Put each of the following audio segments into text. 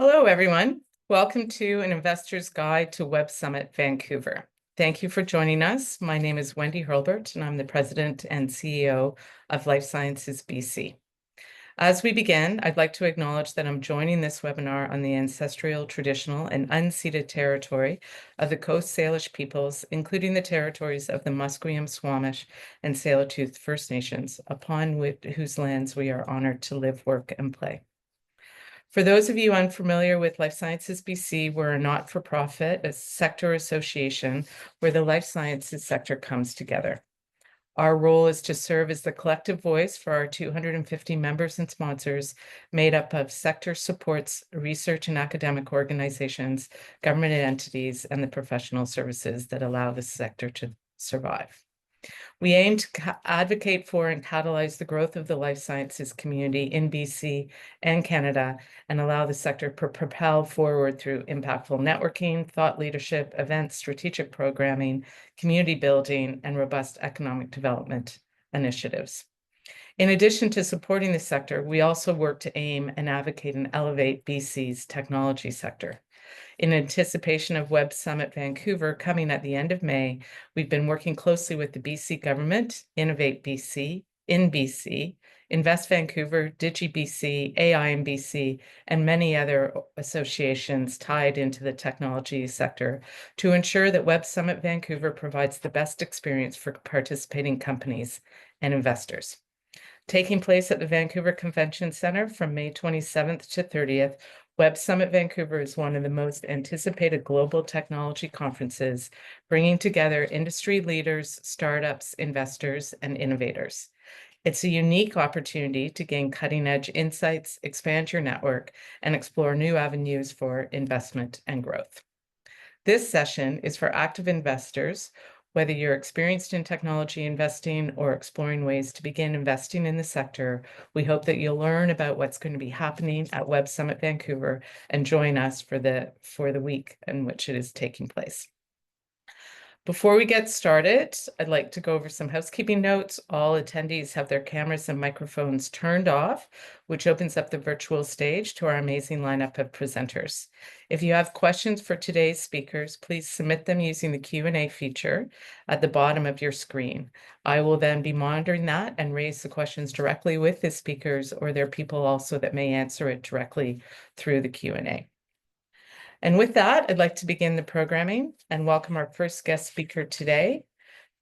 Hello, everyone. Welcome to an investor's guide to Web Summit Vancouver. Thank you for joining us. My name is Wendy Hurlbert, and I'm the President and CEO of Life Sciences BC. As we begin, I'd like to acknowledge that I'm joining this webinar on the ancestral, traditional, and unceded territory of the Coast Salish peoples, including the territories of the Musqueam, Squamish, and Tsleil-Waututh First Nations, upon whose lands we are honored to live, work, and play. For those of you unfamiliar with Life Sciences BC, we're a not-for-profit, a sector association where the life sciences sector comes together. Our role is to serve as the collective voice for our 250 members and sponsors, made up of sector supports, research and academic organizations, government entities, and the professional services that allow the sector to survive. We aim to advocate for and catalyze the growth of the life sciences community in BC and Canada and allow the sector to propel forward through impactful networking, thought leadership, events, strategic programming, community building, and robust economic development initiatives. In addition to supporting the sector, we also work to aim and advocate and elevate BC's technology sector. In anticipation of Web Summit Vancouver coming at the end of May, we've been working closely with the BC government, Innovate BC, in BC, Invest Vancouver, DigiBC, AI in BC, and many other associations tied into the technology sector to ensure that Web Summit Vancouver provides the best experience for participating companies and investors. Taking place at the Vancouver Convention Centre from May 27th to 30th, Web Summit Vancouver is one of the most anticipated global technology conferences, bringing together industry leaders, startups, investors, and innovators. It's a unique opportunity to gain cutting-edge insights, expand your network, and explore new avenues for investment and growth. This session is for active investors. Whether you're experienced in technology investing or exploring ways to begin investing in the sector, we hope that you'll learn about what's going to be happening at Web Summit Vancouver and join us for the week in which it is taking place. Before we get started, I'd like to go over some housekeeping notes. All attendees have their cameras and microphones turned off, which opens up the virtual stage to our amazing lineup of presenters. If you have questions for today's speakers, please submit them using the Q&A feature at the bottom of your screen. I will then be monitoring that and raise the questions directly with the speakers, or there are people also that may answer it directly through the Q&A. And with that, I'd like to begin the programming and welcome our first guest speaker today.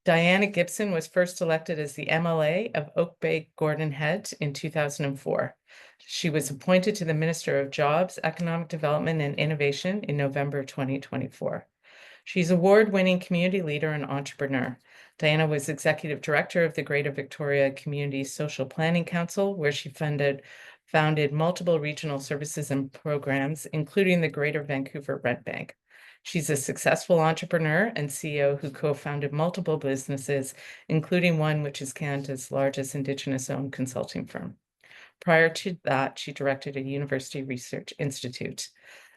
Diana Gibson was first elected as the MLA of Oak Bay Gordon Head in 2004. She was appointed to the Minister of Jobs, Economic Development and Innovation in November 2024. She's an award-winning community leader and entrepreneur. Diana was Executive Director of the Greater Victoria Community Social Planning Council, where she founded multiple regional services and programs, including the Greater Vancouver Rent Bank. She's a successful entrepreneur and CEO who co-founded multiple businesses, including one which is Canada's largest Indigenous-owned consulting firm. Prior to that, she directed a university research institute.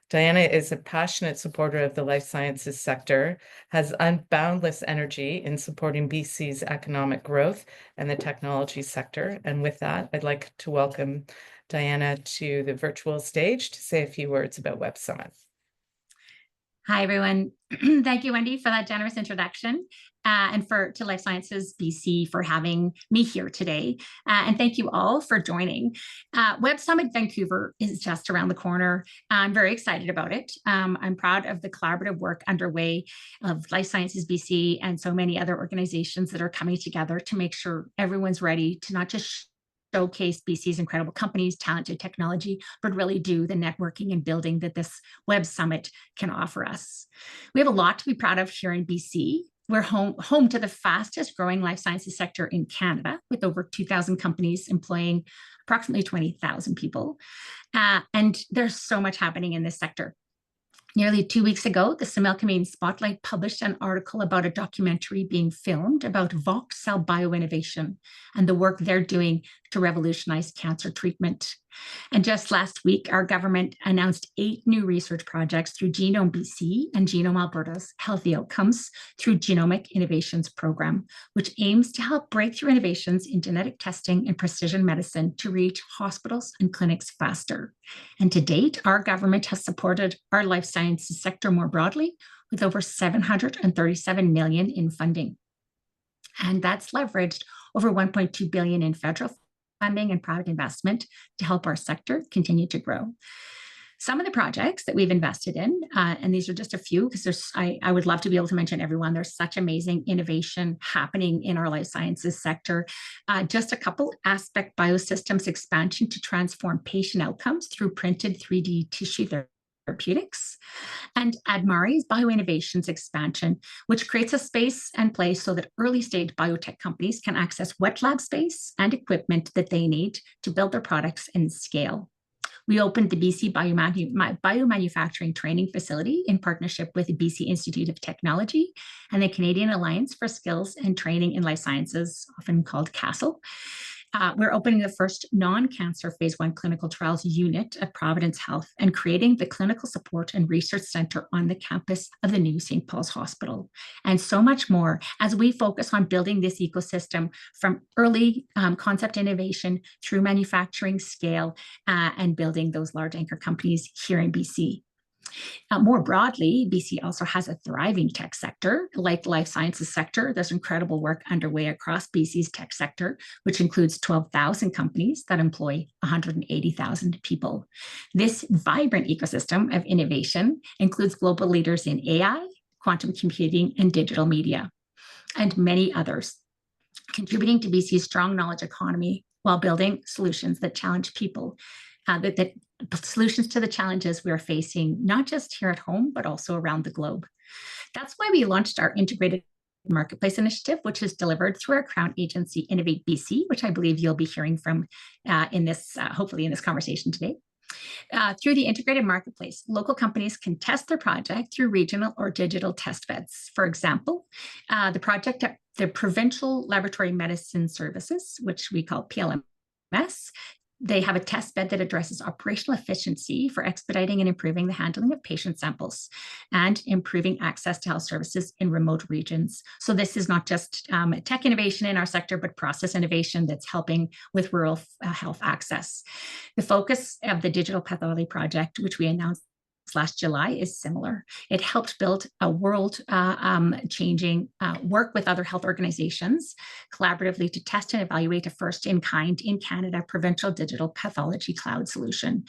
Diana is a passionate supporter of the life sciences sector, has unboundless energy in supporting BC's economic growth and the technology sector. And with that, I'd like to welcome Diana to the virtual stage to say a few words about Web Summit. Hi, everyone. Thank you, Wendy, for that generous introduction, and to Life Sciences BC for having me here today. And thank you all for joining. Web Summit Vancouver is just around the corner. I'm very excited about it. I'm proud of the collaborative work underway of Life Sciences BC and so many other organizations that are coming together to make sure everyone's ready to not just showcase BC's incredible companies, talented technology, but really do the networking and building that this Web Summit can offer us. We have a lot to be proud of here in BC. We're home to the fastest growing life sciences sector in Canada, with over 2,000 companies employing approximately 20,000 people. And there's so much happening in this sector. Nearly 2 weeks ago, the Similkameen Spotlight published an article about a documentary being filmed about Vox Cell Bioinnovation and the work they're doing to revolutionize cancer treatment. And just last week, our government announced 8 new research projects through Genome BC and Genome Alberta's Healthy Outcomes through Genomic Innovations Program, which aims to help breakthrough innovations in genetic testing and precision medicine to reach hospitals and clinics faster. And to date, our government has supported our life sciences sector more broadly with over $737 million in funding. And that's leveraged over $1.2 billion in federal funding and private investment to help our sector continue to grow. Some of the projects that we've invested in, and these are just a few because I would love to be able to mention everyone. There's such amazing innovation happening in our life sciences sector. Just a couple: Aspect Biosystems expansion to transform patient outcomes through printed 3D tissue therapeutics, and Admari's bioinnovations expansion, which creates a space and place so that early stage biotech companies can access wet lab space and equipment that they need to build their products and scale. We opened the BC Biomanufacturing Training Facility in partnership with the BC Institute of Technology and the Canadian Alliance for Skills and Training in Life Sciences, often called CASTLE. We're opening the first non-cancer phase 1 clinical trials unit at Providence Health and creating the Clinical Support and Research Center on the campus of the new St. Paul's Hospital, and so much more as we focus on building this ecosystem from early concept innovation through manufacturing scale and building those large anchor companies here in BC. More broadly, BC also has a thriving tech sector. Like the life sciences sector, there's incredible work underway across BC's tech sector, which includes 12,000 companies that employ 180,000 people. This vibrant ecosystem of innovation includes global leaders in AI, quantum computing, and digital media, and many others, contributing to BC's strong knowledge economy while building solutions that challenge people, that solutions to the challenges we are facing, not just here at home, but also around the globe. That's why we launched our integrated marketplace initiative, which is delivered through our Crown agency, Innovate BC, which I believe you'll be hearing from hopefully in this conversation today. Through the integrated marketplace, local companies can test their project through regional or digital test beds. For example, the Provincial Laboratory Medicine Services, which we call PLMS, they have a test bed that addresses operational efficiency for expediting and improving the handling of patient samples and improving access to health services in remote regions. So this is not just tech innovation in our sector, but process innovation that's helping with rural health access. The focus of the Digital Pathology Project, which we announced last July, is similar. It helped build a world-changing work with other health organizations collaboratively to test and evaluate a first-in-kind in Canada provincial digital pathology cloud solution.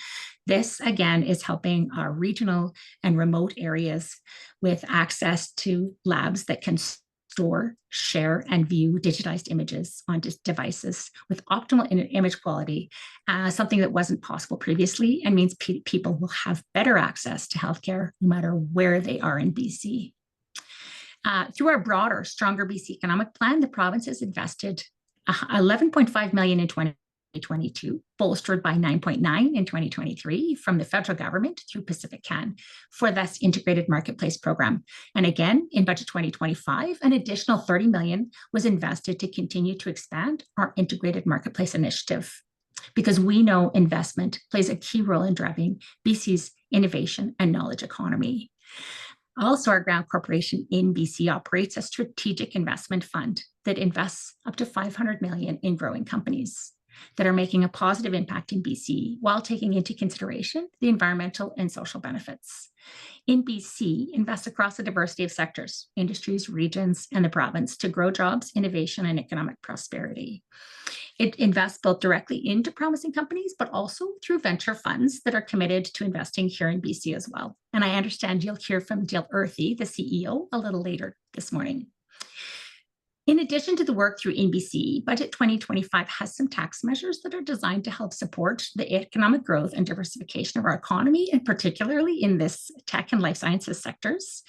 This, again, is helping our regional and remote areas with access to labs that can store, share, and view digitized images on devices with optimal image quality, something that wasn't possible previously, and means people will have better access to healthcare no matter where they are in BC. Through our broader Stronger BC economic plan, the province has invested $11.5 million in 2022, bolstered by 9.9 in 2023 from the federal government through Pacific Can for this integrated marketplace program. And again, in budget 2025, an additional $30 million was invested to continue to expand our integrated marketplace initiative, because we know investment plays a key role in driving BC's innovation and knowledge economy. Also, our Ground Corporation in BC operates a strategic investment fund that invests up to $500 million in growing companies that are making a positive impact in BC while taking into consideration the environmental and social benefits. In BC, invest across a diversity of sectors, industries, regions, and the province to grow jobs, innovation, and economic prosperity. It invests both directly into promising companies, but also through venture funds that are committed to investing here in BC as well. And I understand you'll hear from Jill Earthy, the CEO, a little later this morning. In addition to the work through NBC, Budget 2025 has some tax measures that are designed to help support the economic growth and diversification of our economy, and particularly in this tech and life sciences sectors.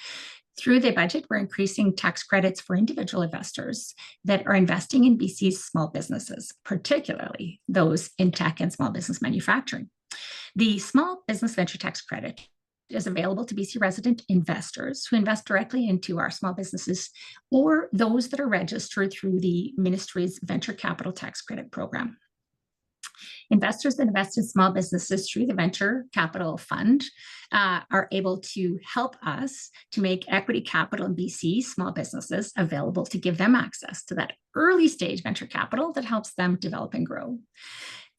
Through the budget, we're increasing tax credits for individual investors that are investing in BC's small businesses, particularly those in tech and small business manufacturing. The Small Business Venture Tax Credit is available to BC resident investors who invest directly into our small businesses or those that are registered through the ministry's Venture Capital Tax Credit program. Investors that invest in small businesses through the Venture Capital Fund are able to help us to make equity capital in BC small businesses available to give them access to that early stage venture capital that helps them develop and grow.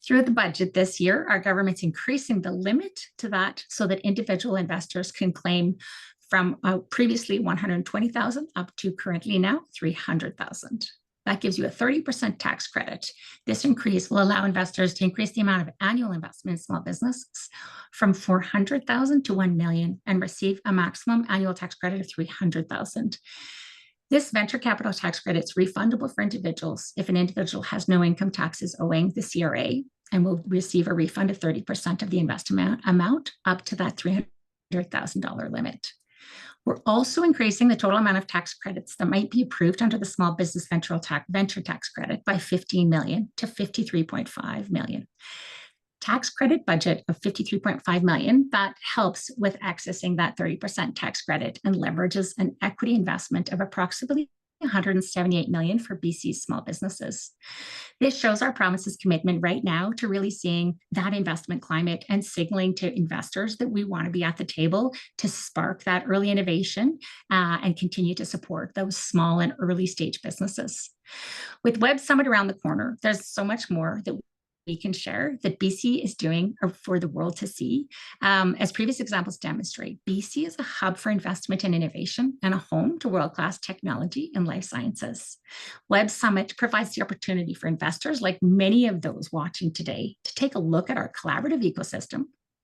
Through the budget this year, our government's increasing the limit to that so that individual investors can claim from previously 120,000 up to currently now 300,000. That gives you a 30% tax credit. This increase will allow investors to increase the amount of annual investment in small businesses from 400,000 to 1 million and receive a maximum annual tax credit of 300,000. This venture capital tax credit is refundable for individuals if an individual has no income taxes owing the CRA and will receive a refund of 30% of the investment amount up to that $300,000 limit. We're also increasing the total amount of tax credits that might be approved under the Small Business Venture Tax Credit by 15 million to 53.5 million. Tax credit budget of 53.5 million, that helps with accessing that 30% tax credit and leverages an equity investment of approximately 178 million for BC's small businesses. This shows our province's commitment right now to really seeing that investment climate and signaling to investors that we want to be at the table to spark that early innovation and continue to support those small and early stage businesses. With Web Summit around the corner, there's so much more that we can share that BC is doing for the world to see. As previous examples demonstrate, BC is a hub for investment and innovation and a home to world-class technology and life sciences. Web Summit provides the opportunity for investors like many of those watching today to take a look at our collaborative ecosystem,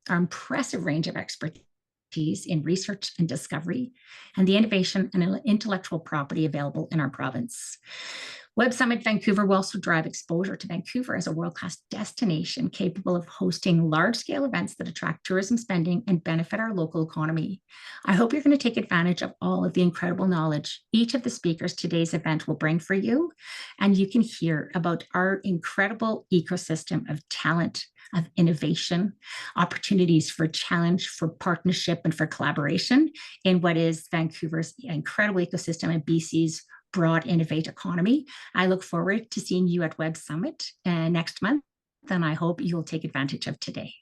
our impressive range of expertise in research and discovery, and the innovation and intellectual property available in our province. Web Summit Vancouver will also drive exposure to Vancouver as a world-class destination capable of hosting large-scale events that attract tourism spending and benefit our local economy. I hope you're going to take advantage of all of the incredible knowledge each of the speakers today's event will bring for you, and you can hear about our incredible ecosystem of talent, of innovation, opportunities for challenge, for partnership, and for collaboration in what is Vancouver's incredible ecosystem and BC's broad innovate economy. I look forward to seeing you at Web Summit next month, and I hope you'll take advantage of today.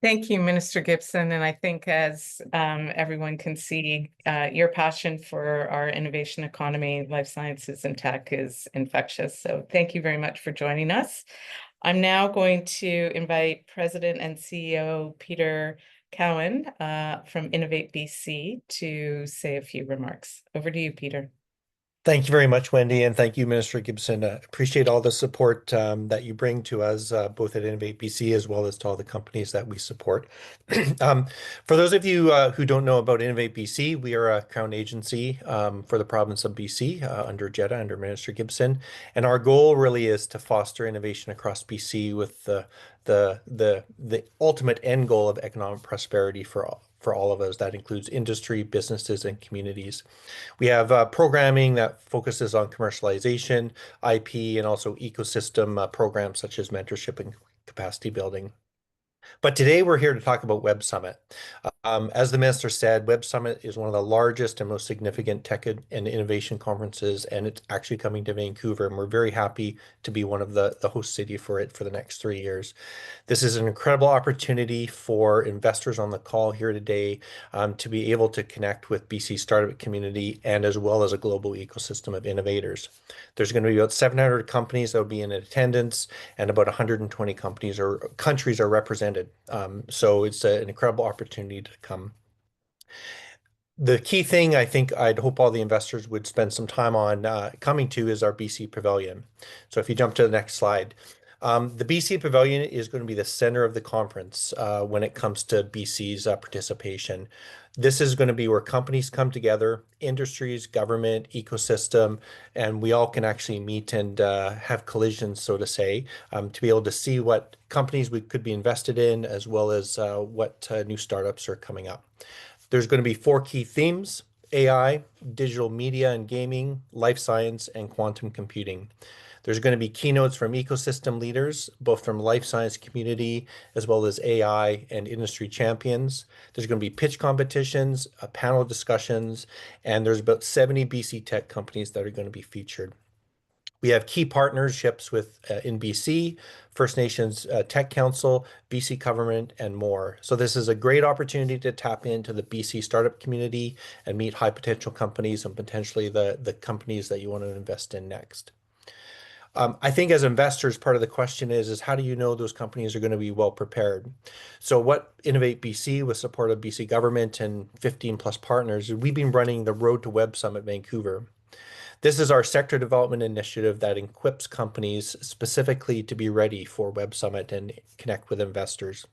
Thank you, Minister Gibson. And I think as everyone can see, your passion for our innovation economy, life sciences, and tech is infectious. So thank you very much for joining us. I'm now going to invite President and CEO Peter Cowan from Innovate BC to say a few remarks. Over to you, Peter. Thank you very much, Wendy, and thank you, Minister Gibson. Appreciate all the support that you bring to us, both at Innovate BC as well as to all the companies that we support. For those of you who don't know about Innovate BC, we are a Crown agency for the province of BC under JETA, under Minister Gibson, and our goal really is to foster innovation across BC with the ultimate end goal of economic prosperity for all of us. That includes industry, businesses, and communities. We have programming that focuses on commercialization, IP, and also ecosystem programs such as mentorship and capacity building. But today we're here to talk about Web Summit. As the minister said, Web Summit is one of the largest and most significant tech and innovation conferences, and it's actually coming to Vancouver, and we're very happy to be one of the host city for it for the next 3 years. This is an incredible opportunity for investors on the call here today to be able to connect with BC startup community and as well as a global ecosystem of innovators. There's going to be about 700 companies that will be in attendance, and about 120 companies or countries are represented. So it's an incredible opportunity to come. The key thing I think I'd hope all the investors would spend some time on coming to is our BC Pavilion. So if you jump to the next slide. The BC Pavilion is going to be the center of the conference when it comes to BC's participation. This is going to be where companies come together, industries, government, ecosystem, and we all can actually meet and have collisions, so to say, to be able to see what companies we could be invested in, as well as what new startups are coming up. There's going to be 4 key themes: AI, digital media and gaming, life science, and quantum computing. There's going to be keynotes from ecosystem leaders, both from life science community as well as AI and industry champions. There's going to be pitch competitions, panel discussions, and there's about 70 BC tech companies that are going to be featured. We have key partnerships with in BC, First Nations Tech Council, BC government, and more. So this is a great opportunity to tap into the BC startup community and meet high potential companies and potentially the companies that you want to invest in next. I think as investors, part of the question is how do you know those companies are going to be well prepared? So what Innovate BC, with support of BC government and 15 plus partners, we've been running the Road to Web Summit Vancouver. This is our sector development initiative that equips companies specifically to be ready for Web Summit and connect with investors.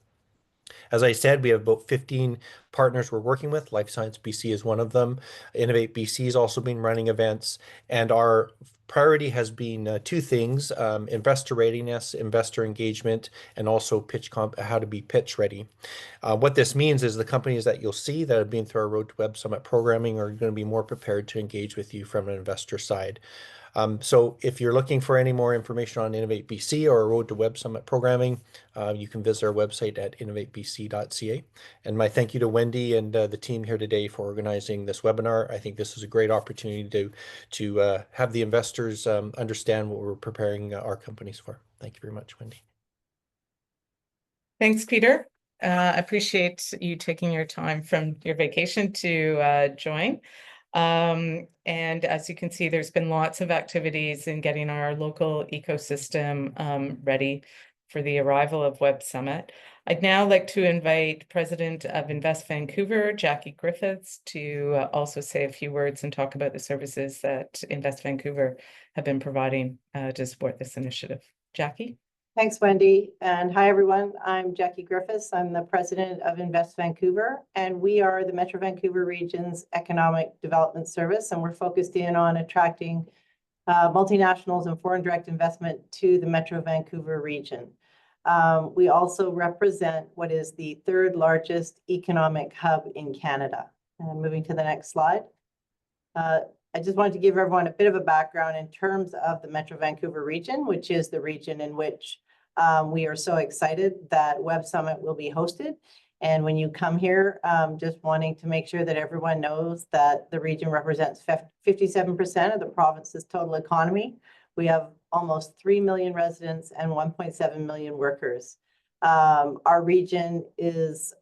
As I said, we have about 15 partners we're working with. Life Science BC is one of them. Innovate BC has also been running events, and our priority has been two things: investor readiness, investor engagement, and also how to be pitch ready. What this means is the companies that you'll see that have been through our Road to Web Summit programming are going to be more prepared to engage with you from an investor side. So if you're looking for any more information on Innovate BC or Road to Web Summit programming, you can visit our website at innovatebc.ca. And my thank you to Wendy and the team here today for organizing this webinar. I think this is a great opportunity to have the investors understand what we're preparing our companies for. Thank you very much, Wendy. Thanks, Peter. Appreciate you taking your time from your vacation to join. And as you can see, there's been lots of activities in getting our local ecosystem ready for the arrival of Web Summit. I'd now like to invite President of Invest Vancouver, Jackie Griffiths, to also say a few words and talk about the services that Invest Vancouver have been providing to support this initiative. Jackie? Thanks, Wendy. And hi, everyone. I'm Jackie Griffiths. I'm the president of Invest Vancouver, and we are the Metro Vancouver region's economic development service, and we're focused in on attracting multinationals and foreign direct investment to the Metro Vancouver region. We also represent what is the third largest economic hub in Canada. And moving to the next slide. I just wanted to give everyone a bit of a background in terms of the Metro Vancouver region, which is the region in which we are so excited that Web Summit will be hosted. And when you come here, just wanting to make sure that everyone knows that the region represents 57% of the province's total economy. We have almost 3 million residents and 1.7 million workers. Our region is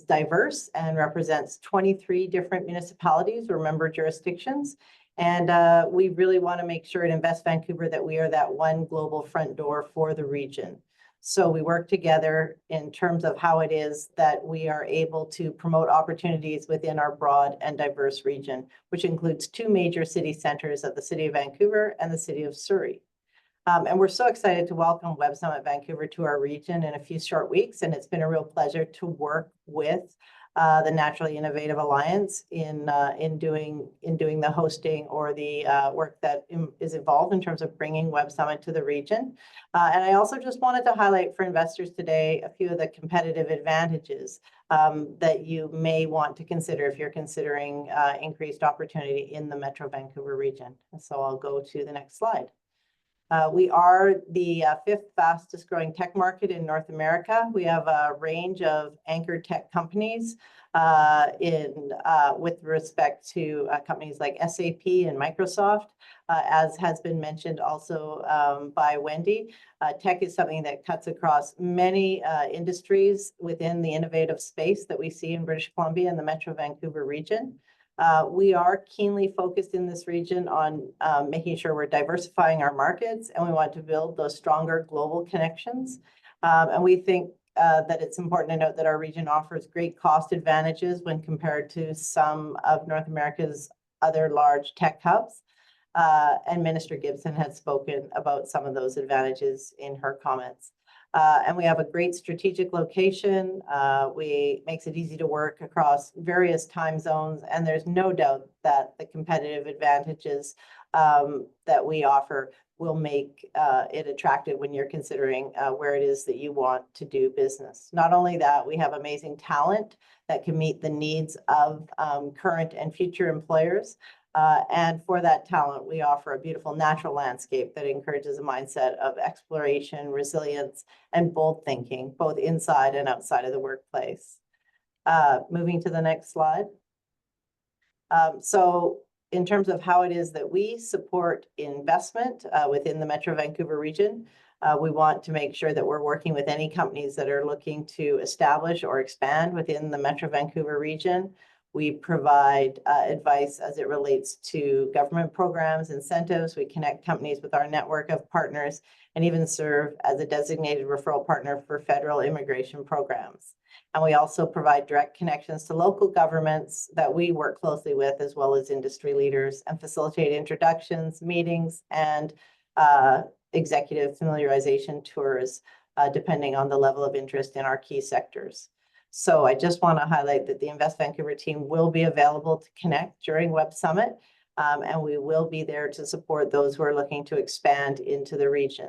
diverse and represents 23 different municipalities or member jurisdictions. And we really want to make sure at Invest Vancouver that we are that one global front door for the region. So we work together in terms of how it is that we are able to promote opportunities within our broad and diverse region, which includes two major city centers of the city of Vancouver and the city of Surrey. And we're so excited to welcome Web Summit Vancouver to our region in a few short weeks. And it's been a real pleasure to work with the Naturally Innovative Alliance in doing the hosting or the work that is involved in terms of bringing Web Summit to the region. And I also just wanted to highlight for investors today a few of the competitive advantages that you may want to consider if you're considering increased opportunity in the Metro Vancouver region. So I'll go to the next slide. We are the fifth fastest growing tech market in North America. We have a range of anchor tech companies with respect to companies like SAP and Microsoft, as has been mentioned also by Wendy. Tech is something that cuts across many industries within the innovative space that we see in British Columbia and the Metro Vancouver region. We are keenly focused in this region on making sure we're diversifying our markets, and we want to build those stronger global connections. And we think that it's important to note that our region offers great cost advantages when compared to some of North America's other large tech hubs. And Minister Gibson had spoken about some of those advantages in her comments. And we have a great strategic location. Makes it easy to work across various time zones. And there's no doubt that the competitive advantages that we offer will make it attractive when you're considering where it is that you want to do business. Not only that, we have amazing talent that can meet the needs of current and future employers. And for that talent, we offer a beautiful natural landscape that encourages a mindset of exploration, resilience, and bold thinking, both inside and outside of the workplace. Moving to the next slide. So in terms of how it is that we support investment within the Metro Vancouver region, we want to make sure that we're working with any companies that are looking to establish or expand within the Metro Vancouver region. We provide advice as it relates to government programs, incentives. We connect companies with our network of partners and even serve as a designated referral partner for federal immigration programs. And we also provide direct connections to local governments that we work closely with, as well as industry leaders, and facilitate introductions, meetings, and executive familiarization tours, depending on the level of interest in our key sectors. So I just want to highlight that the Invest Vancouver team will be available to connect during Web Summit, and we will be there to support those who are looking to expand into the region.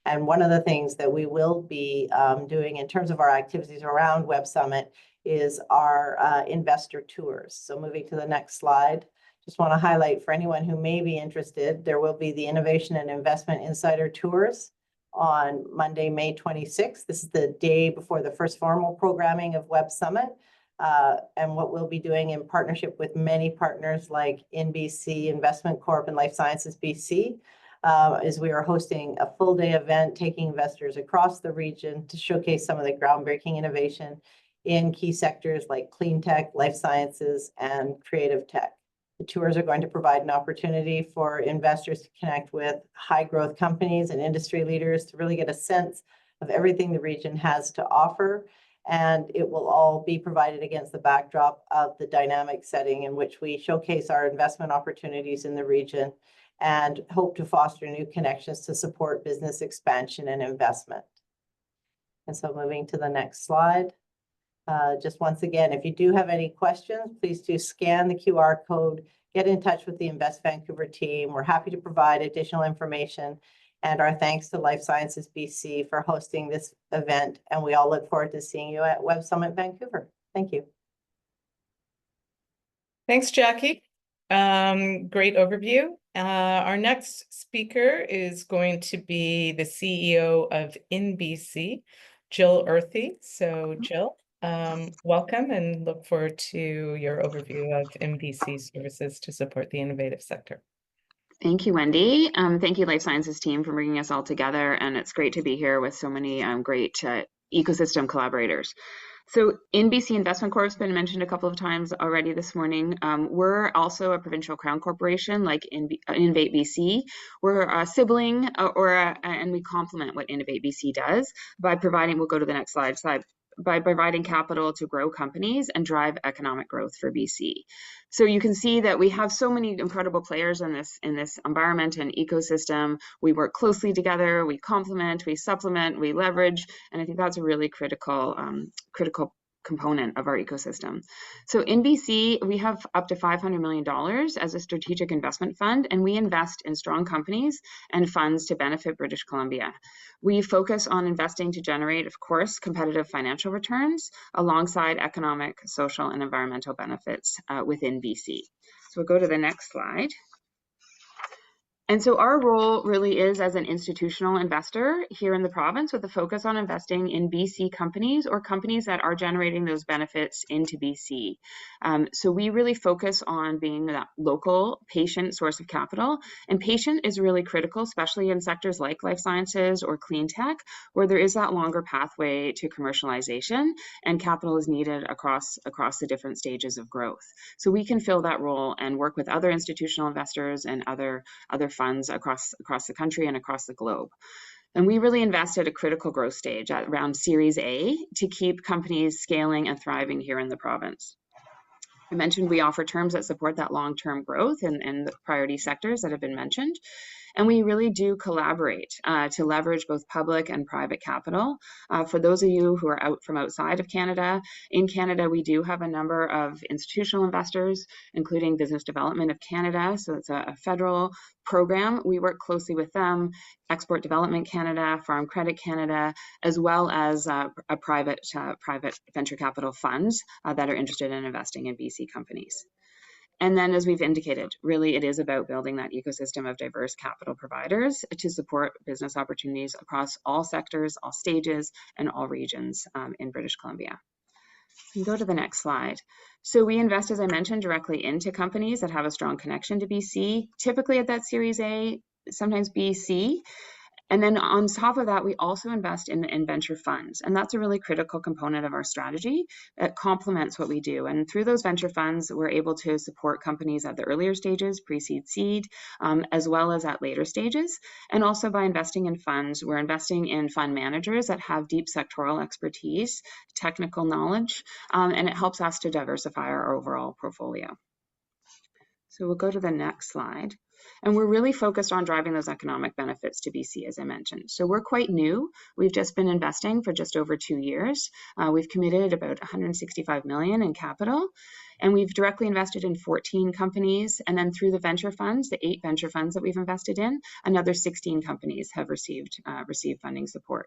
And one of the things that we will be doing in terms of our activities around Web Summit is our investor tours. So moving to the next slide, just want to highlight for anyone who may be interested, there will be the Innovation and Investment Insider Tours on Monday, May 26th. This is the day before the first formal programming of Web Summit. And what we'll be doing in partnership with many partners like NBC, Investment Corp, and Life Sciences BC, is we are hosting a full day event, taking investors across the region to showcase some of the groundbreaking innovation in key sectors like clean tech, life sciences, and creative tech. The tours are going to provide an opportunity for investors to connect with high growth companies and industry leaders to really get a sense of everything the region has to offer. And it will all be provided against the backdrop of the dynamic setting in which we showcase our investment opportunities in the region and hope to foster new connections to support business expansion and investment. And so moving to the next slide. Just once again, if you do have any questions, please do scan the QR code, get in touch with the Invest Vancouver team. We're happy to provide additional information. And our thanks to Life Sciences BC for hosting this event. And we all look forward to seeing you at Web Summit Vancouver. Thank you. Thanks, Jackie. Great overview. Our next speaker is going to be the CEO of InBC, Jill Earthy. So Jill, welcome and look forward to your overview of InBC services to support the innovative sector. Thank you, Wendy. Thank you, Life Sciences team, for bringing us all together. And it's great to be here with so many great ecosystem collaborators. So InBC Investment Corp has been mentioned a couple of times already this morning. We're also a provincial crown corporation like Innovate BC. We're a sibling and we complement what Innovate BC does by providing, we'll go to the next slide, by providing capital to grow companies and drive economic growth for BC. So you can see that we have so many incredible players in this environment and ecosystem. We work closely together, we complement, we supplement, we leverage, and I think that's a really critical component of our ecosystem. So in BC, we have up to $500 million as a strategic investment fund, and we invest in strong companies and funds to benefit British Columbia. We focus on investing to generate, of course, competitive financial returns alongside economic, social, and environmental benefits within BC. So we'll go to the next slide. And so our role really is as an institutional investor here in the province with a focus on investing in BC companies or companies that are generating those benefits into BC. So we really focus on being that local patient source of capital, and patient is really critical, especially in sectors like life sciences or clean tech, where there is that longer pathway to commercialization and capital is needed across the different stages of growth. So we can fill that role and work with other institutional investors and other funds across the country and across the globe. And we really invest at a critical growth stage at around Series A to keep companies scaling and thriving here in the province. I mentioned we offer terms that support that long-term growth in the priority sectors that have been mentioned. And we really do collaborate to leverage both public and private capital. For those of you who are out from outside of Canada, in Canada, we do have a number of institutional investors, including Business Development of Canada. So it's a federal program. We work closely with them, Export Development Canada, Farm Credit Canada, as well as a private venture capital funds that are interested in investing in BC companies. And then, as we've indicated, really it is about building that ecosystem of diverse capital providers to support business opportunities across all sectors, all stages, and all regions in British Columbia. You can go to the next slide. So we invest, as I mentioned, directly into companies that have a strong connection to BC, typically at that Series A, sometimes B, C. And then on top of that, we also invest in venture funds. And that's a really critical component of our strategy that complements what we do. And through those venture funds, we're able to support companies at the earlier stages, pre-seed, seed, as well as at later stages. And also by investing in funds, we're investing in fund managers that have deep sectoral expertise, technical knowledge, and it helps us to diversify our overall portfolio. So we'll go to the next slide. And we're really focused on driving those economic benefits to BC, as I mentioned. So we're quite new. We've just been investing for just over 2 years. We've committed about $165 million in capital, and we've directly invested in 14 companies. And then through the venture funds, the 8 venture funds that we've invested in, another 16 companies have received funding support.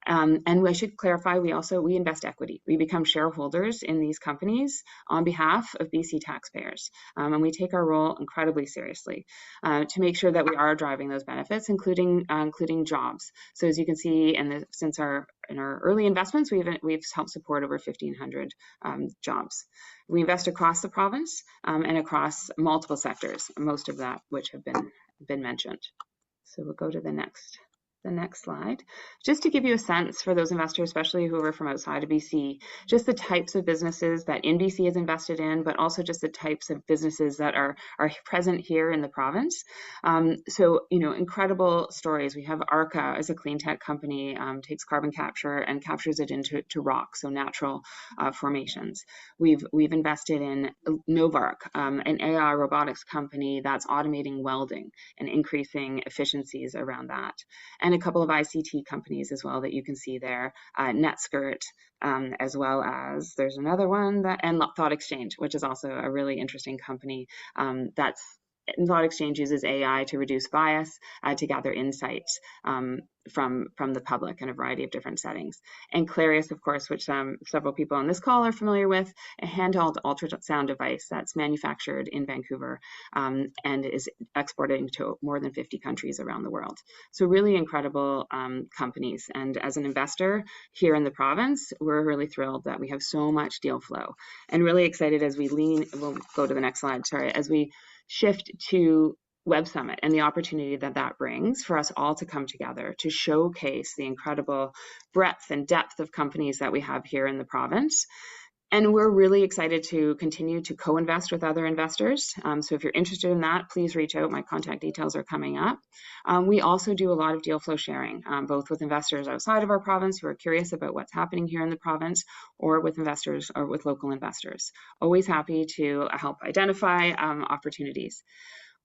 And I should clarify, we invest equity. We become shareholders in these companies on behalf of BC taxpayers. And we take our role incredibly seriously to make sure that we are driving those benefits, including jobs. So as you can see, in our early investments, we've helped support over 1,500 jobs. We invest across the province and across multiple sectors, most of that which have been mentioned. So we'll go to the next slide, just to give you a sense for those investors, especially who are from outside of BC, just the types of businesses that BC is invested in, but also just the types of businesses that are present here in the province. So, incredible stories. We have Arca as a clean tech company, takes carbon capture and captures it into rock, so natural formations. We've invested in Novark, an AI robotics company that's automating welding and increasing efficiencies around that. And a couple of ICT companies as well that you can see there, NetSkirt, as well as there's another one, and Thought Exchange, which is also a really interesting company Thought Exchange uses AI to reduce bias, to gather insights from the public in a variety of different settings. And Clarius, of course, which several people on this call are familiar with, a handheld ultrasound device that's manufactured in Vancouver and is exporting to more than 50 countries around the world. So really incredible companies. And as an investor here in the province, we're really thrilled that we have so much deal flow and really excited as we'll go to the next slide, as we shift to Web Summit and the opportunity that brings for us all to come together to showcase the incredible breadth and depth of companies that we have here in the province. And we're really excited to continue to co-invest with other investors. So if you're interested in that, please reach out. My contact details are coming up. We also do a lot of deal flow sharing, both with investors outside of our province who are curious about what's happening here in the province, or with investors or with local investors. Always happy to help identify opportunities.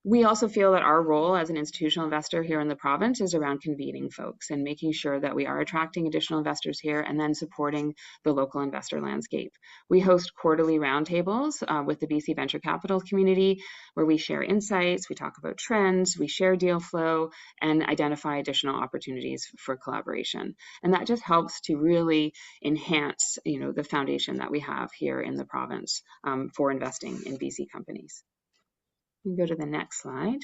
We also feel that our role as an institutional investor here in the province is around convening folks and making sure that we are attracting additional investors here and then supporting the local investor landscape. We host quarterly roundtables with the BC venture capital community where we share insights, we talk about trends, we share deal flow, and identify additional opportunities for collaboration. And that just helps to really enhance, the foundation that we have here in the province for investing in BC companies. We can go to the next slide.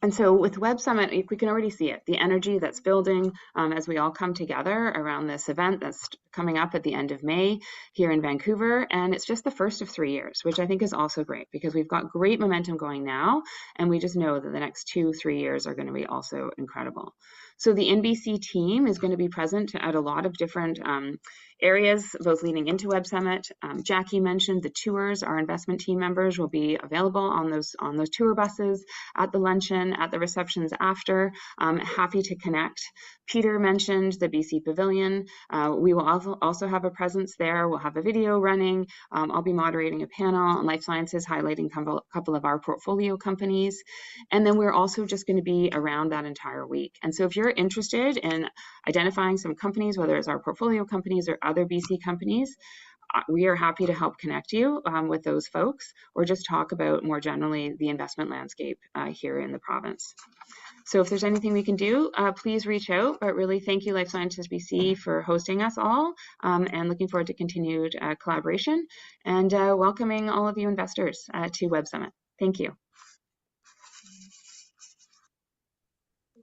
And so with Web Summit, we can already see it, the energy that's building as we all come together around this event that's coming up at the end of May here in Vancouver. And it's just the first of 3 years, which I think is also great because we've got great momentum going now. And we just know that the next 2-3 years are going to be also incredible. So the NBC team is going to be present at a lot of different areas, both leading into Web Summit. Jackie mentioned the tours. Our investment team members will be available on those tour buses, at the luncheon, at the receptions after. Happy to connect. Peter mentioned the BC Pavilion. We will also have a presence there. We'll have a video running. I'll be moderating a panel on life sciences, highlighting a couple of our portfolio companies. And then we're also just going to be around that entire week. And so if you're interested in identifying some companies, whether it's our portfolio companies or other BC companies, we are happy to help connect you with those folks, or just talk about more generally the investment landscape here in the province. So if there's anything we can do, please reach out. But really, thank you, Life Sciences BC, for hosting us all, and looking forward to continued collaboration and welcoming all of you investors to Web Summit. Thank you.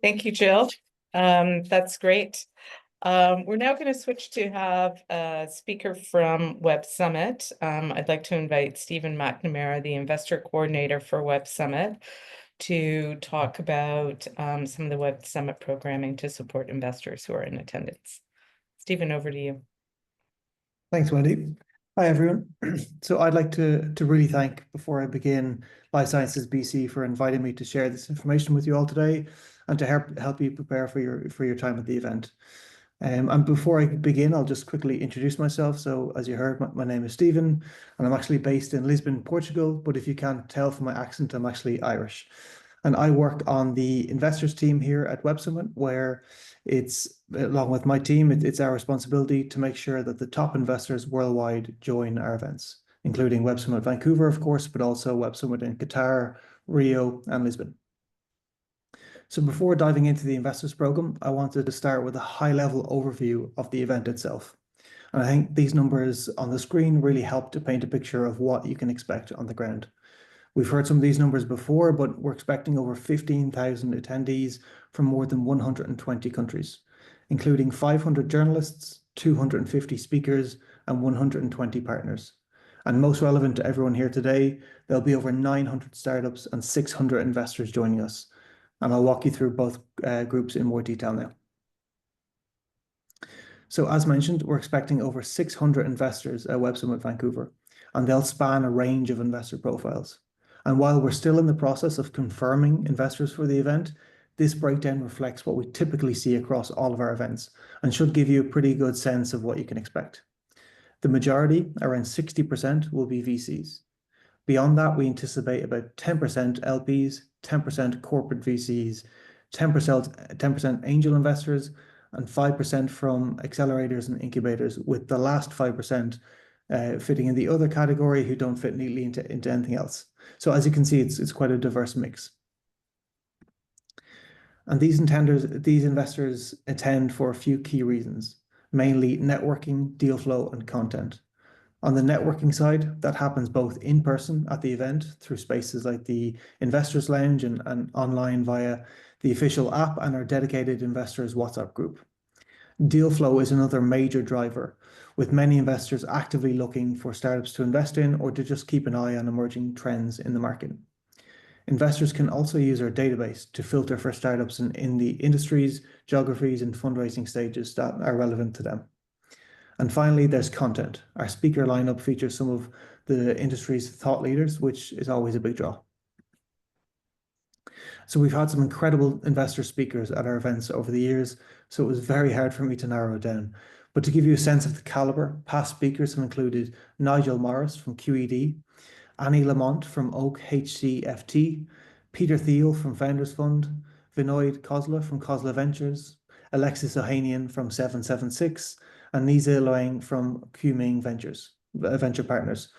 Thank you, Jill. That's great. We're now going to switch to have a speaker from Web Summit. I'd like to invite Stephen McNamara, the investor coordinator for Web Summit, to talk about some of the Web Summit programming to support investors who are in attendance. Stephen, over to you. Thanks, Wendy. Hi, everyone. So I'd like to really thank, before I begin, Life Sciences BC for inviting me to share this information with you all today and to help you prepare for your time at the event. And before I begin, I'll just quickly introduce myself. So as you heard, my name is Stephen, and I'm actually based in Lisbon, Portugal. But if you can't tell from my accent, I'm actually Irish. And I work on the investors team here at Web Summit, where it's, along with my team, it's our responsibility to make sure that the top investors worldwide join our events, including Web Summit Vancouver, of course, but also Web Summit in Qatar, Rio, and Lisbon. So before diving into the investors program, I wanted to start with a high-level overview of the event itself. And I think these numbers on the screen really help to paint a picture of what you can expect on the ground. We've heard some of these numbers before, but we're expecting over 15,000 attendees from more than 120 countries, including 500 journalists, 250 speakers, and 120 partners. And most relevant to everyone here today, there'll be over 900 startups and 600 investors joining us. And I'll walk you through both groups in more detail now. So as mentioned, we're expecting over 600 investors at Web Summit Vancouver, and they'll span a range of investor profiles. And while we're still in the process of confirming investors for the event, this breakdown reflects what we typically see across all of our events and should give you a pretty good sense of what you can expect. The majority, around 60%, will be VCs. Beyond that, we anticipate about 10% LPs, 10% corporate VCs, 10% angel investors, and 5% from accelerators and incubators, with the last 5% fitting in the other category who don't fit neatly into anything else. So as you can see, it's quite a diverse mix. And these investors attend for a few key reasons, mainly networking, deal flow, and content. On the networking side, that happens both in person at the event through spaces like the Investors Lounge and online via the official app and our dedicated investors WhatsApp group. Deal flow is another major driver, with many investors actively looking for startups to invest in or to just keep an eye on emerging trends in the market. Investors can also use our database to filter for startups in the industries, geographies, and fundraising stages that are relevant to them. And finally, there's content. Our speaker lineup features some of the industry's thought leaders, which is always a big draw. So we've had some incredible investor speakers at our events over the years, so it was very hard for me to narrow it down. But to give you a sense of the caliber, past speakers have included Nigel Morris from QED, Annie Lamont from Oak HCFT, Peter Thiel from Founders Fund, Vinoy Khosla from Khosla Ventures, Alexis Ohanian from 776, and Nisa Loang from Qming Venture Partners.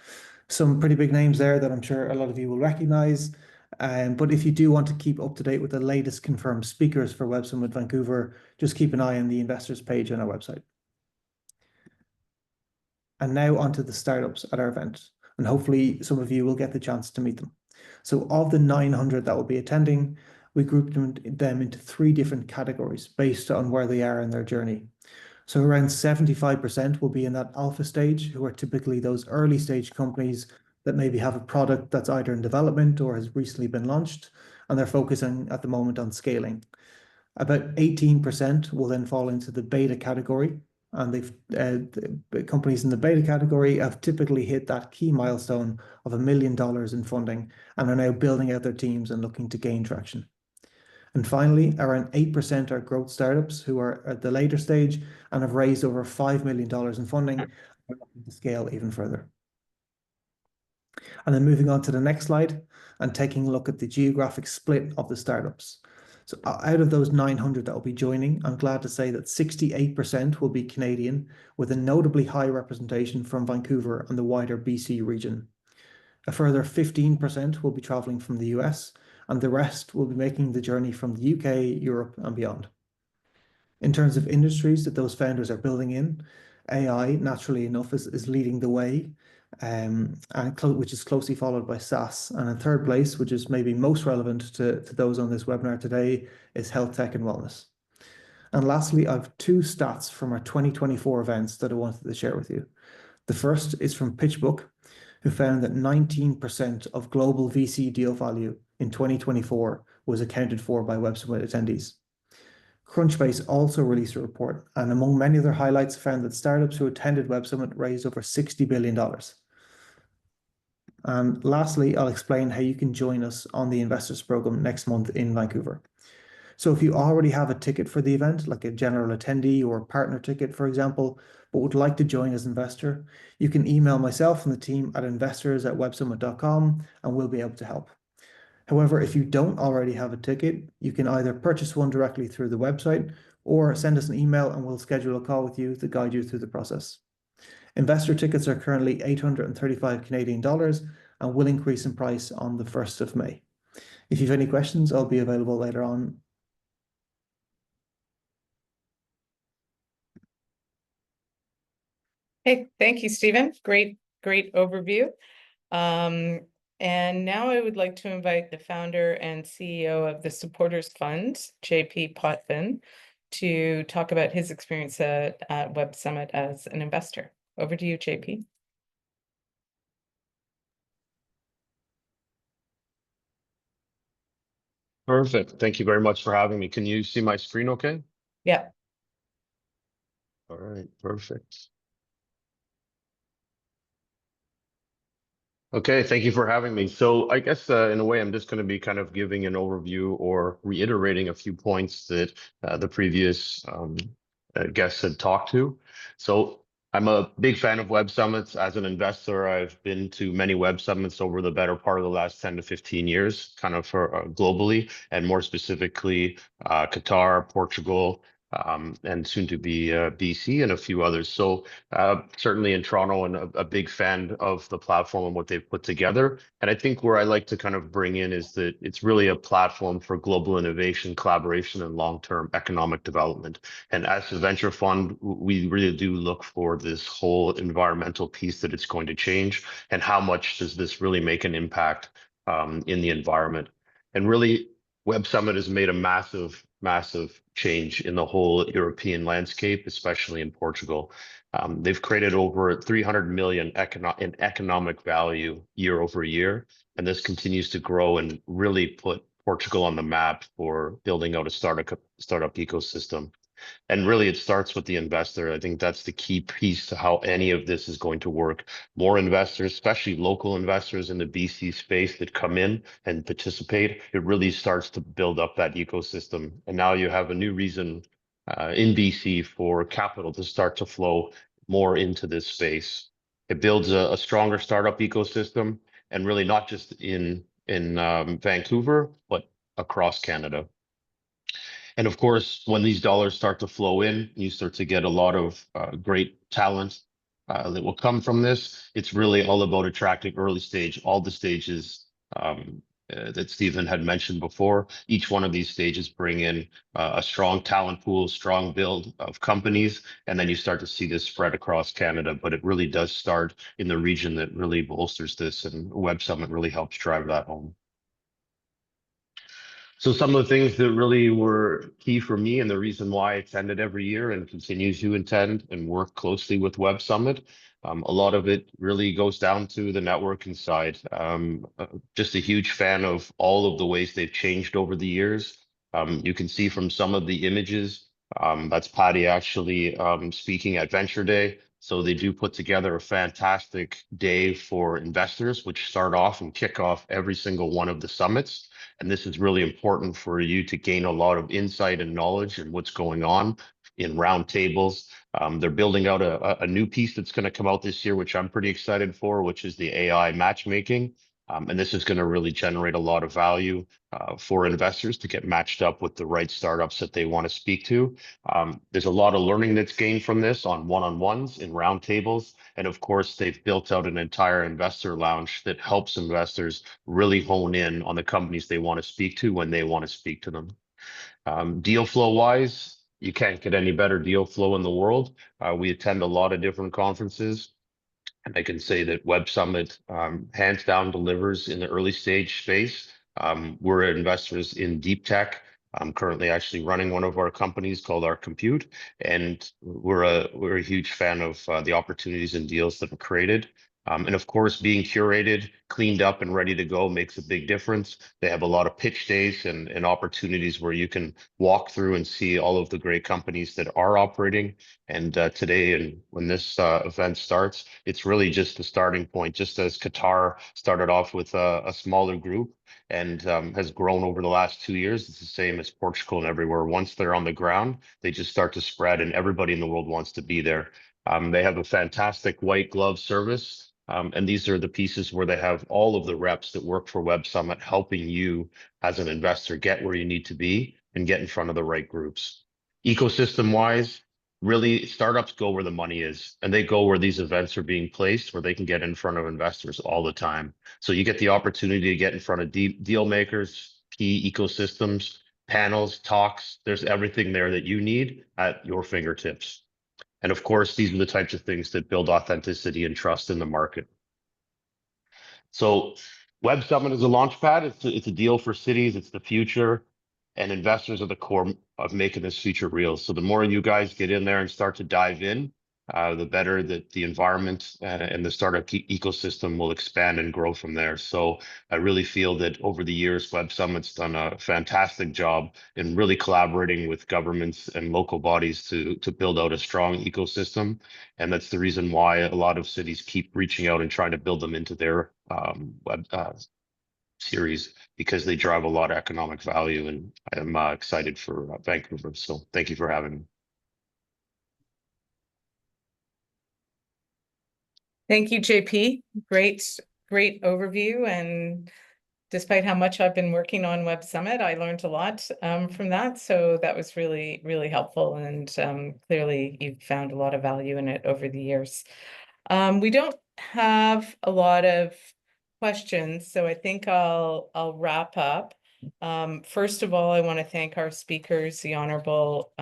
Some pretty big names there that I'm sure a lot of you will recognize. But if you do want to keep up to date with the latest confirmed speakers for Web Summit Vancouver, just keep an eye on the investors page on our website. And now onto the startups at our event, and hopefully some of you will get the chance to meet them. So of the 900 that will be attending, we grouped them into 3 different categories based on where they are in their journey. So around 75% will be in that alpha stage, who are typically those early stage companies that maybe have a product that's either in development or has recently been launched, and they're focusing at the moment on scaling. About 18% will then fall into the beta category, and the companies in the beta category have typically hit that key milestone of $1 million in funding and are now building out their teams and looking to gain traction. And finally, around 8% are growth startups who are at the later stage and have raised over $5 million in funding and are looking to scale even further. And then moving on to the next slide and taking a look at the geographic split of the startups. So out of those 900 that will be joining, I'm glad to say that 68% will be Canadian, with a notably high representation from Vancouver and the wider BC region. A further 15% will be traveling from the US, and the rest will be making the journey from the UK, Europe, and beyond. In terms of industries that those founders are building in, AI, naturally enough, is leading the way, which is closely followed by SaaS. And in third place, which is maybe most relevant to those on this webinar today, is health tech and wellness. And lastly, I have two stats from our 2024 events that I wanted to share with you. The first is from PitchBook, who found that 19% of global VC deal value in 2024 was accounted for by Web Summit attendees. Crunchbase also released a report, and among many other highlights, found that startups who attended Web Summit raised over $60 billion. And lastly, I'll explain how you can join us on the Investors Program next month in Vancouver. So if you already have a ticket for the event, like a general attendee or partner ticket, for example, but would like to join as an investor, you can email myself and the team at investors@websummit.com and we'll be able to help. However, if you don't already have a ticket, you can either purchase one directly through the website or send us an email and we'll schedule a call with you to guide you through the process. Investor tickets are currently 835 Canadian dollars and will increase in price on the 1st of May. If you have any questions, I'll be available later on. Hey, thank you, Stephen. Great overview. And now I would like to invite the founder and CEO of the Supporters Fund, JP Potvin, to talk about his experience at Web Summit as an investor. Over to you, JP. Perfect. Thank you very much for having me. Can you see my screen okay? Yeah. All right, perfect. Okay, thank you for having me. So I guess in a way, I'm just going to be kind of giving an overview or reiterating a few points that the previous guests had talked to. So I'm a big fan of Web Summits. As an investor, I've been to many Web Summits over the better part of the last 10 to 15 years, kind of for globally, and more specifically, Qatar, Portugal, and soon to be BC and a few others. So certainly in Toronto, and a big fan of the platform and what they've put together. And I think where I like to kind of bring in is that it's really a platform for global innovation, collaboration, and long-term economic development. And as a venture fund, we really do look for this whole environmental piece that it's going to change, and how much does this really make an impact in the environment. And really, Web Summit has made a massive change in the whole European landscape, especially in Portugal. They've created over 300 million in economic value year over year, and this continues to grow and really put Portugal on the map for building out a startup ecosystem. And really, it starts with the investor. I think that's the key piece to how any of this is going to work. More investors, especially local investors in the BC space that come in and participate, it really starts to build up that ecosystem. And now you have a new reason in BC for capital to start to flow more into this space. It builds a stronger startup ecosystem, and really not just in Vancouver, but across Canada. And of course, when these dollars start to flow in, you start to get a lot of great talent that will come from this. It's really all about attracting early stage, all the stages that Stephen had mentioned before. Each one of these stages bring in a strong talent pool, strong build of companies, and then you start to see this spread across Canada. But it really does start in the region that really bolsters this, and Web Summit really helps drive that home. So some of the things that really were key for me, and the reason why I attended every year and continue to attend and work closely with Web Summit, a lot of it really goes down to the networking side. Just a huge fan of all of the ways they've changed over the years. You can see from some of the images, that's Patty actually speaking at Venture Day. So they do put together a fantastic day for investors, which start off and kick off every single one of the summits. And this is really important for you to gain a lot of insight and knowledge and what's going on in roundtables. They're building out a new piece that's going to come out this year, which I'm pretty excited for, which is the AI matchmaking. And this is going to really generate a lot of value for investors to get matched up with the right startups that they want to speak to. There's a lot of learning that's gained from this on one-on-ones in roundtables. And of course, they've built out an entire investor lounge that helps investors really hone in on the companies they want to speak to when they want to speak to them. Deal flow wise, you can't get any better deal flow in the world. We attend a lot of different conferences. And I can say that Web Summit hands down delivers in the early stage space. We're investors in deep tech, I'm currently actually running one of our companies called Our Compute, and we're a huge fan of the opportunities and deals that are created. And of course, being curated, cleaned up, and ready to go makes a big difference. They have a lot of pitch days and opportunities where you can walk through and see all of the great companies that are operating. And today, and when this event starts, it's really just the starting point. Just as Qatar started off with a smaller group and has grown over the last 2 years, it's the same as Portugal and everywhere. Once they're on the ground, they just start to spread, and everybody in the world wants to be there. They have a fantastic white glove service. And these are the pieces where they have all of the reps that work for Web Summit helping you as an investor get where you need to be and get in front of the right groups. Ecosystem wise, really startups go where the money is, and they go where these events are being placed, where they can get in front of investors all the time. So you get the opportunity to get in front of deal makers, key ecosystems, panels, talks. There's everything there that you need at your fingertips. And of course, these are the types of things that build authenticity and trust in the market. So Web Summit is a launch pad. It's a deal for cities. It's the future. And investors are the core of making this future real. So the more you guys get in there and start to dive in, the better that the environment and the startup ecosystem will expand and grow from there. So I really feel that over the years, Web Summit's done a fantastic job in really collaborating with governments and local bodies to build out a strong ecosystem. And that's the reason why a lot of cities keep reaching out and trying to build them into their web series, because they drive a lot of economic value, and I'm excited for Vancouver. So thank you for having me. Thank you, JP. Great overview. And despite how much I've been working on Web Summit, I learned a lot from that. So that was really, really helpful. And clearly you've found a lot of value in it over the years. We don't have a lot of questions, so I think I'll wrap up. First of all, I want to thank our speakers, the Honorable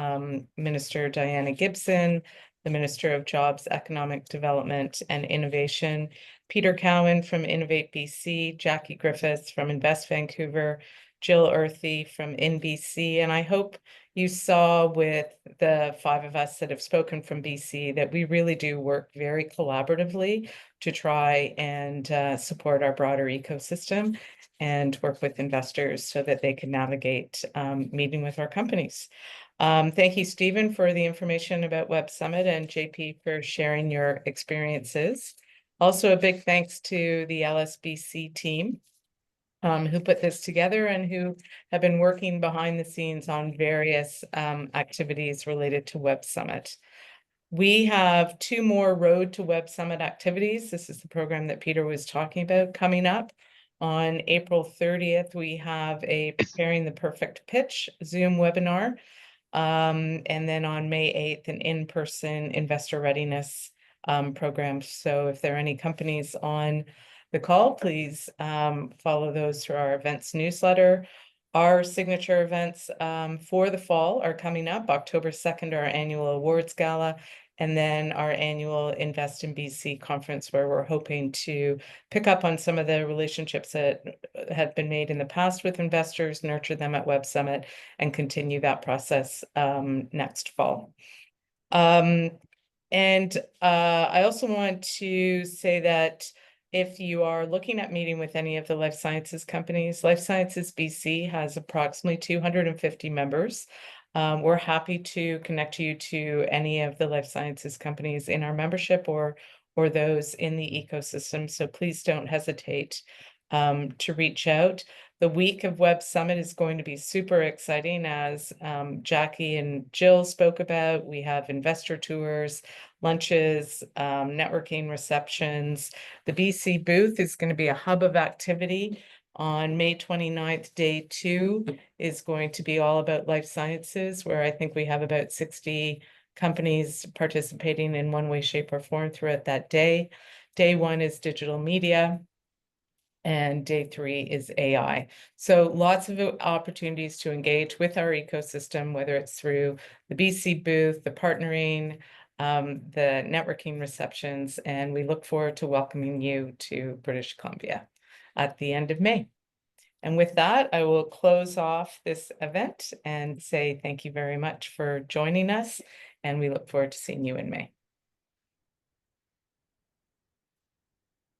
Minister Diana Gibson, the Minister of Jobs, Economic Development and Innovation, Peter Cowan from Innovate BC, Jackie Griffiths from Invest Vancouver, Jill Earthy from InBC, and I hope you saw with the 5 of us that have spoken from BC that we really do work very collaboratively to try and support our broader ecosystem and work with investors so that they can navigate meeting with our companies. Thank you, Stephen, for the information about Web Summit, and JP for sharing your experiences. Also, a big thanks to the LSBC team who put this together and who have been working behind the scenes on various activities related to Web Summit. We have 2 more Road to Web Summit activities. This is the program that Peter was talking about coming up. On April 30th, we have a Preparing the Perfect Pitch Zoom webinar. And then on May 8th, an in-person investor readiness program. So if there are any companies on the call, please follow those through our events newsletter. Our signature events for the fall are coming up. October 2nd, our annual awards gala, and then our annual Invest in BC conference, where we're hoping to pick up on some of the relationships that have been made in the past with investors, nurture them at Web Summit, and continue that process next fall. And I also want to say that if you are looking at meeting with any of the life sciences companies, Life Sciences BC has approximately 250 members. We're happy to connect you to any of the life sciences companies in our membership or those in the ecosystem. So please don't hesitate to reach out. The week of Web Summit is going to be super exciting, as Jackie and Jill spoke about. We have investor tours, lunches, networking receptions. The BC booth is going to be a hub of activity. On May 29th, day 2 is going to be all about life sciences, where I think we have about 60 companies participating in one way, shape, or form throughout that day. Day 1 is digital media, and day 3 is AI. So lots of opportunities to engage with our ecosystem, whether it's through the BC booth, the partnering, the networking receptions, and we look forward to welcoming you to British Columbia at the end of May. And with that, I will close off this event and say thank you very much for joining us, and we look forward to seeing you in May.